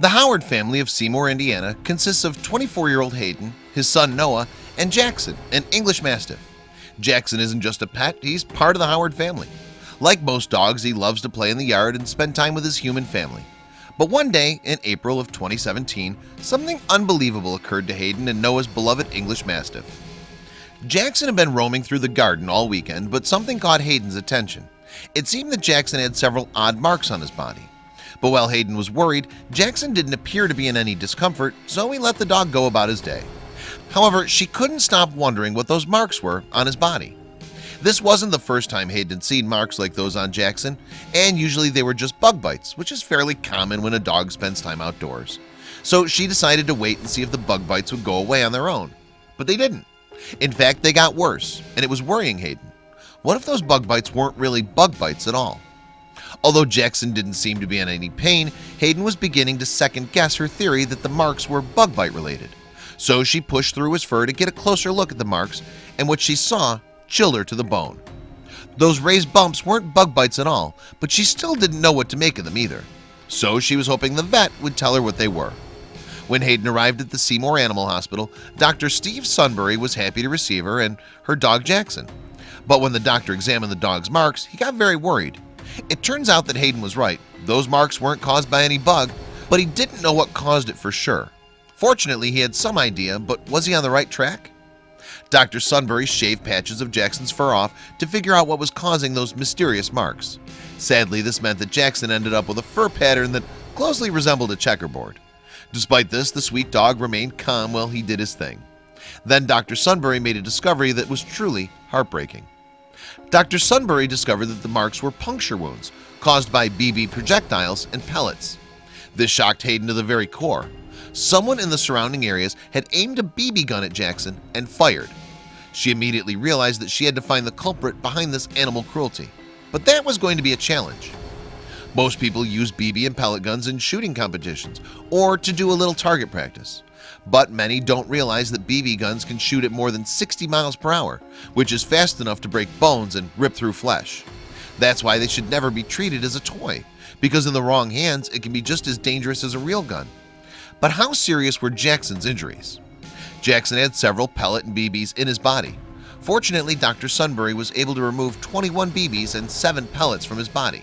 The Howard family of Seymour, Indiana consists of 24-year-old Hayden, his son Noah, and Jackson, an English Mastiff. Jackson isn't just a pet, he's part of the Howard family. Like most dogs, he loves to play in the yard and spend time with his human family. But one day in April of 2017, something unbelievable occurred to Hayden and Noah's beloved English Mastiff. Jackson had been roaming through the garden all weekend, but something caught Hayden's attention. It seemed that Jackson had several odd marks on his body. But while Hayden was worried, Jackson didn't appear to be in any discomfort, so he let the dog go about his day. However, she couldn't stop wondering what those marks were on his body. This wasn't the first time Hayden had seen marks like those on Jackson, and usually they were just bug bites, which is fairly common when a dog spends time outdoors. So she decided to wait and see if the bug bites would go away on their own. But they didn't. In fact, they got worse, and it was worrying Hayden. What if those bug bites weren't really bug bites at all? Although Jackson didn't seem to be in any pain, Hayden was beginning to second-guess her theory that the marks were bug bite related. So she pushed through his fur to get a closer look at the marks, and what she saw chilled her to the bone. Those raised bumps weren't bug bites at all, but she still didn't know what to make of them either. So she was hoping the vet would tell her what they were. When Hayden arrived at the Seymour Animal Hospital, Dr. Steve Sunbury was happy to receive her and her dog Jackson. But when the doctor examined the dog's marks, he got very worried. It turns out that Hayden was right. Those marks weren't caused by any bug, but he didn't know what caused it for sure. Fortunately, he had some idea, but was he on the right track? Dr. Sunbury shaved patches of Jackson's fur off to figure out what was causing those mysterious marks. Sadly, this meant that Jackson ended up with a fur pattern that closely resembled a checkerboard. Despite this, the sweet dog remained calm while he did his thing. Then Dr. Sunbury made a discovery that was truly heartbreaking. Dr. Sunbury discovered that the marks were puncture wounds caused by BB projectiles and pellets. This shocked Hayden to the very core. Someone in the surrounding areas had aimed a BB gun at Jackson and fired. She immediately realized that she had to find the culprit behind this animal cruelty. But that was going to be a challenge. Most people use BB and pellet guns in shooting competitions or to do a little target practice. But many don't realize that BB guns can shoot at more than 60 miles per hour, which is fast enough to break bones and rip through flesh. That's why they should never be treated as a toy, because in the wrong hands it can be just as dangerous as a real gun. But how serious were Jackson's injuries? Jackson had several pellet and BBs in his body. Fortunately, Dr. Sunbury was able to remove 21 BBs and 7 pellets from his body,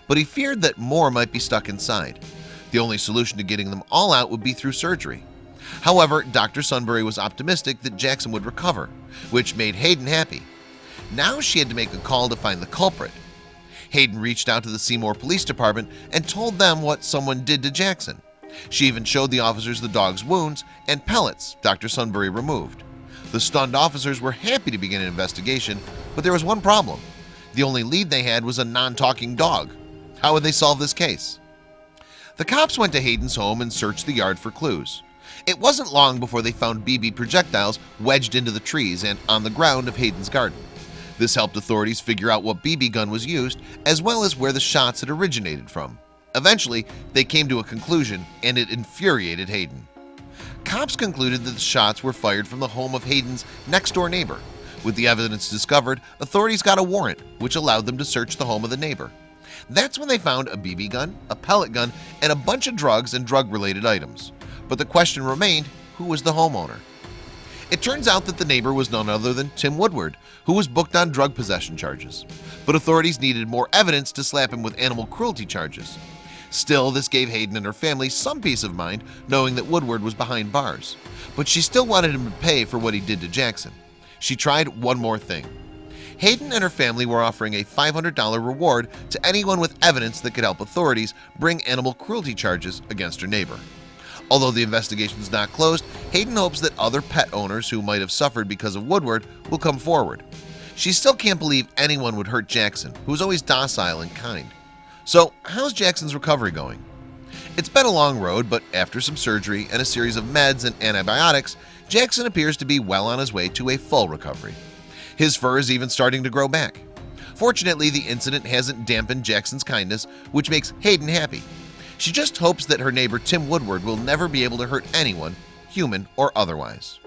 but he feared that more might be stuck inside. The only solution to getting them all out would be through surgery. However, Dr. Sunbury was optimistic that Jackson would recover, which made Hayden happy. Now she had to make a call to find the culprit. Hayden reached out to the Seymour Police Department and told them what someone did to Jackson. She even showed the officers the dog's wounds and pellets Dr. Sunbury removed. The stunned officers were happy to begin an investigation, but there was one problem. The only lead they had was a non-talking dog. How would they solve this case? The cops went to Hayden's home and searched the yard for clues. It wasn't long before they found BB projectiles wedged into the trees and on the ground of Hayden's garden. This helped authorities figure out what BB gun was used, as well as where the shots had originated from. Eventually, they came to a conclusion, and it infuriated Hayden. Cops concluded that the shots were fired from the home of Hayden's next-door neighbor. With the evidence discovered, authorities got a warrant, which allowed them to search the home of the neighbor. That's when they found a BB gun, a pellet gun, and a bunch of drugs and drug-related items. But the question remained, who was the homeowner? It turns out that the neighbor was none other than Tim Woodward, who was booked on drug possession charges. But authorities needed more evidence to slap him with animal cruelty charges. Still, this gave Hayden and her family some peace of mind, knowing that Woodward was behind bars. But she still wanted him to pay for what he did to Jackson. She tried one more thing. Hayden and her family were offering a $500 reward to anyone with evidence that could help authorities bring animal cruelty charges against her neighbor. Although the investigation is not closed, Hayden hopes that other pet owners who might have suffered because of Woodward will come forward. She still can't believe anyone would hurt Jackson, who was always docile and kind. So, how's Jackson's recovery going? It's been a long road, but after some surgery and a series of meds and antibiotics, Jackson appears to be well on his way to a full recovery. His fur is even starting to grow back. Fortunately, the incident hasn't dampened Jackson's kindness, which makes Hayden happy. She just hopes that her neighbor Tim Woodward will never be able to hurt anyone, human or otherwise.